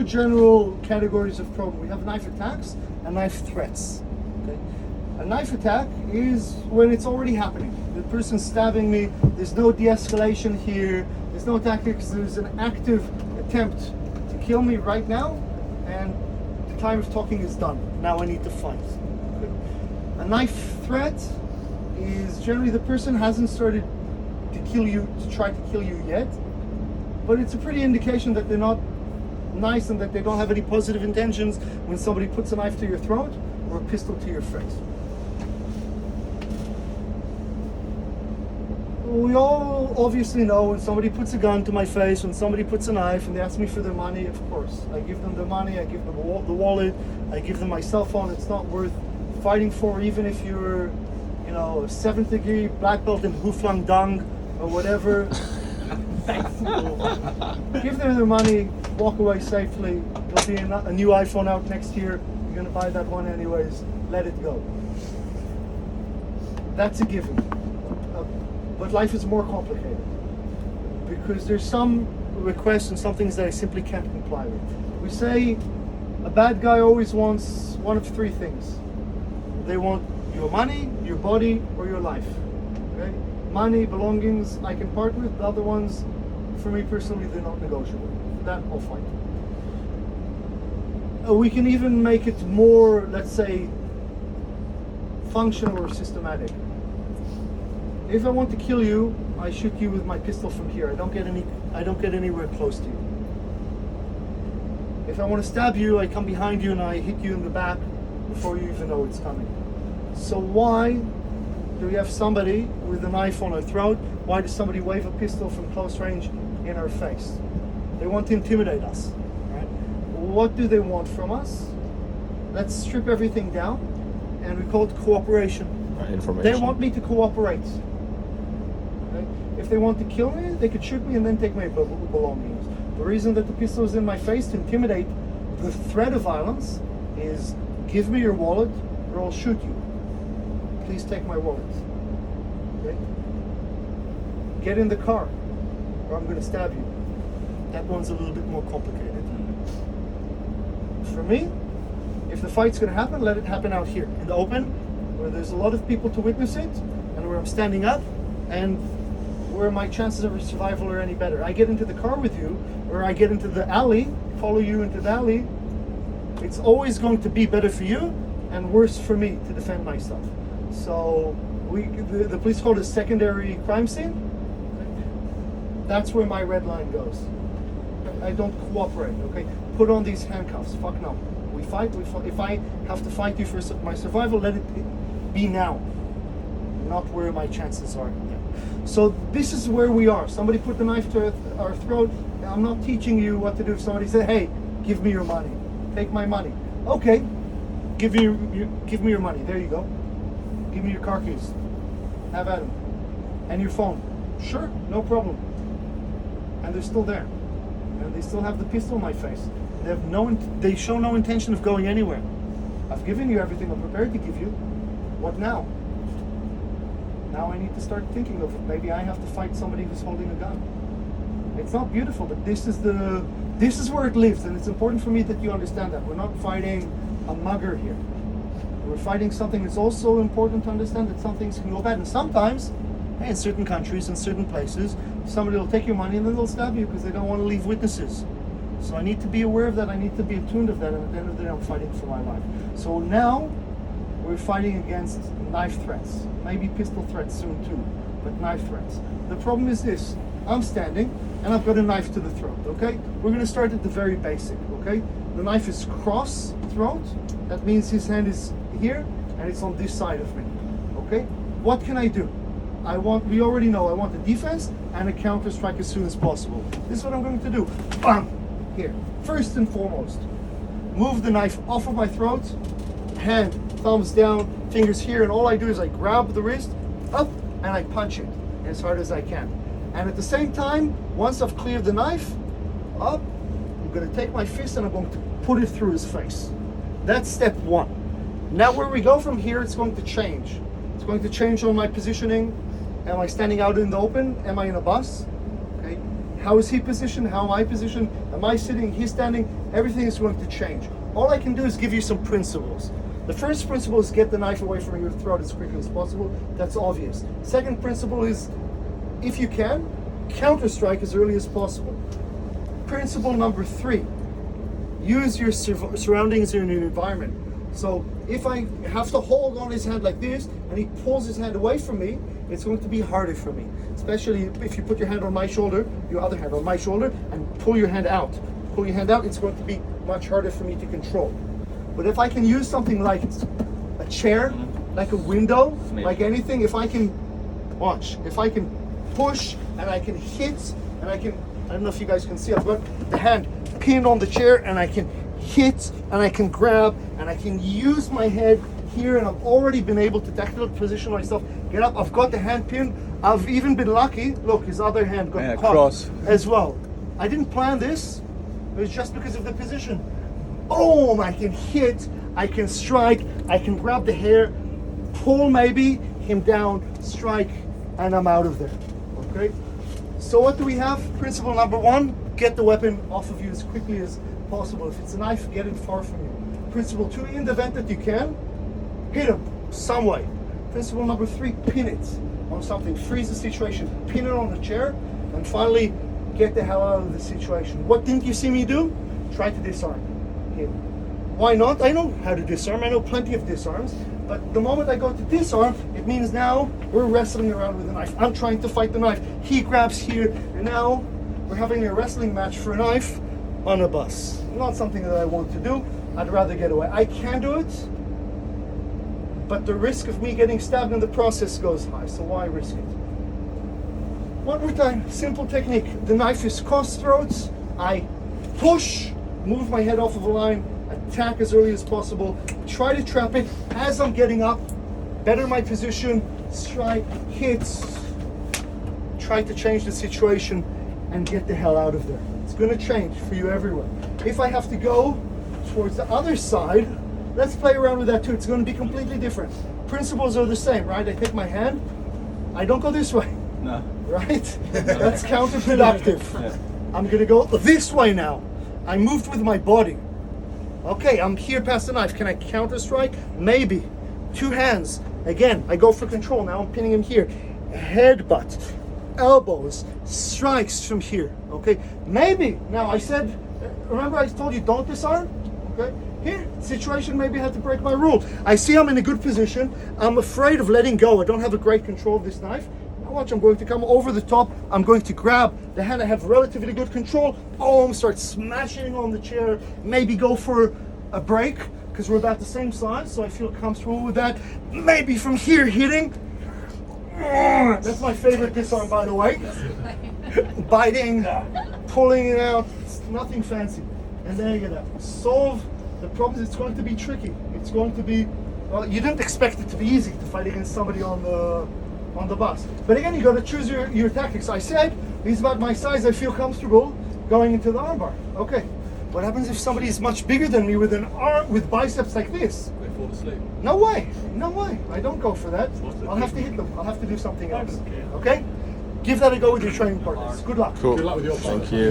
general categories of problem. We have knife attacks and knife threats. Okay? A knife attack is when it's already happening. The person's stabbing me, there's no de-escalation here, there's no tactics, there's an active attempt to kill me right now, and the time of talking is done. Now I need to fight. Okay? A knife threat is generally the person hasn't started to kill you, to try to kill you yet, but it's a pretty indication that they're not nice and that they don't have any positive intentions when somebody puts a knife to your throat or a pistol to your face. We all obviously know when somebody puts a gun to my face, when somebody puts a knife and they ask me for their money, of course. I give them the money, I give them the wallet, I give them my cell phone. It's not worth fighting for, even if you're, you know, a 7th degree black belt in Huflang Dang or whatever. Give them their money, walk away safely. There'll be a new iPhone out next year. You're going to buy that one anyways. Let it go. That's a given. But life is more complicated because there's some requests and some things that I simply can't comply with. We say a bad guy always wants one of 3 things. They want your money, your body, or your life. Okay? Money, belongings, I can part with. The other ones, for me personally, they're not negotiable. That I'll fight. We can even make it more, let's say, functional or systematic. If I want to kill you, I shoot you with my pistol from here. I don't get anywhere close to you. If I want to stab you, I come behind you and I hit you in the back before you even know it's coming. So why do we have somebody with a knife on our throat? Why does somebody wave a pistol from close range in our face? They want to intimidate us. Right? What do they want from us? Let's strip everything down, and we call it cooperation. Information. They want me to cooperate. Okay? If they want to kill me, they could shoot me and then take my belongings. The reason that the pistol is in my face to intimidate the threat of violence is give me your wallet or I'll shoot you. Please take my wallet. Okay? Get in the car or I'm going to stab you. That one's a little bit more complicated. For me, if the fight's going to happen, let it happen out here in the open, where there's a lot of people to witness it, and where I'm standing up, and where my chances of survival are any better. I get into the car with you, or I get into the alley, follow you into the alley, it's always going to be better for you and worse for me to defend myself. So the police call it a secondary crime scene. That's where my red line goes. I don't cooperate, okay? Put on these handcuffs, fuck no. We fight. If I have to fight you for my survival, let it be now, not where my chances are. So this is where we are. Somebody put the knife to our throat. I'm not teaching you what to do. If somebody said, hey, give me your money. Take my money. Okay, give me your money. There you go. Give me your car keys. Have at them. And your phone. Sure, no problem. And they're still there. And they still have the pistol in my face. They show no intention of going anywhere. I've given you everything I'm prepared to give you. What now? Now I need to start thinking of it. Maybe I have to fight somebody who's holding a gun. It's not beautiful, but this is where it lives, and it's important for me that you understand that. We're not fighting a mugger here. We're fighting something. It's also important to understand that some things can go bad, and sometimes, in certain countries, in certain places, somebody will take your money and then they'll stab you because they don't want to leave witnesses. So I need to be aware of that. I need to be attuned of that, and at the end of the day, I'm fighting for my life. So now we're fighting against knife threats, maybe pistol threats soon too, but knife threats. The problem is this: I'm standing and I've got a knife to the throat. Okay, we're going to start at the very basic. Okay, the knife is cross throat. That means his hand is here and it's on this side of me. Okay, what can I do? We already know I want a defense and a counter strike as soon as possible. This is what I'm going to do. Bam! Here, first and foremost, move the knife off of my throat, hand, thumbs down, fingers here, and all I do is I grab the wrist up and I punch it as hard as I can. And at the same time, once I've cleared the knife up, I'm going to take my fist and I'm going to put it through his face. That's step one. Now where we go from here, it's going to change. It's going to change on my positioning. Am I standing out in the open? Am I in a bus? Okay. How is he positioned? How am I positioned? Am I sitting? He's standing? Everything is going to change. All I can do is give you some principles. The first principle is get the knife away from your throat as quickly as possible. That's obvious. Second principle is, if you can, counter strike as early as possible. Principle number 3, use your surroundings in your environment. So if I have to hold on his hand like this and he pulls his hand away from me, it's going to be harder for me. Especially if you put your hand on my shoulder, your other hand on my shoulder, and pull your hand out. Pull your hand out, it's going to be much harder for me to control. But if I can use something like a chair, like a window, like anything, if I can, watch, if I can push and I can hit and I don't know if you guys can see, I've got the hand pinned on the chair and I can hit and I can grab and I can use my head here, and I've already been able to tactically position myself, get up, I've got the hand pinned, I've even been lucky, look, his other hand got caught cross as well. I didn't plan this, it was just because of the position. Boom, I can hit, I can strike, I can grab the hair, pull maybe him down, strike, and I'm out of there, okay? So what do we have? Principle number 1, get the weapon off of you as quickly as possible. If it's a knife, get it far from you. Principle 2, in the event that you can, hit him some way. Principle number 3, pin it on something, freeze the situation, pin it on the chair, and finally, get the hell out of the situation. What didn't you see me do? Try to disarm him. Why not? I know how to disarm, I know plenty of disarms, but the moment I go to disarm, it means now we're wrestling around with a knife. I'm trying to fight the knife. He grabs here, and now we're having a wrestling match for a knife on a bus. Not something that I want to do. I'd rather get away. I can do it, but the risk of me getting stabbed in the process goes high, so why risk it? One more time, simple technique. The knife is cross throats. I push, move my head off of the line, attack as early as possible, try to trap it as I'm getting up, better my position, strike, hits, try to change the situation and get the hell out of there. It's going to change for you everywhere. If I have to go towards the other side, let's play around with that too. It's going to be completely different. Principles are the same, right? I take my hand, I don't go this way. No. Right? That's counterproductive. Yeah. I'm going to go this way now. I moved with my body. Okay, I'm here past the knife. Can I counter strike? Maybe. 2 hands. Again, I go for control. Now I'm pinning him here. Headbutt, elbows, strikes from here. Okay, maybe. Now I said, remember I told you don't disarm? Okay, here, situation, maybe I had to break my rule. I see I'm in a good position. I'm afraid of letting go. I don't have a great control of this knife. Now watch, I'm going to come over the top. I'm going to grab the hand I have relatively good control. Boom, start smashing on the chair. Maybe go for a break because we're about the same size, so I feel comfortable with that. Maybe from here hitting. That's my favorite disarm, by the way. Biting, pulling it out. It's nothing fancy. And there you go. Solve the problem. It's going to be tricky. It's going to be, well, you didn't expect it to be easy to fight against somebody on the bus. But again, you got to choose your tactics. I said he's about my size. I feel comfortable going into the armbar. Okay. What happens if somebody is much bigger than me with an arm, with biceps like this? They fall asleep. No way. No way. I don't go for that. I'll have to hit them. I'll have to do something else. Okay? Give that a go with your training partners. Good luck. Cool. Good luck with your Thank you.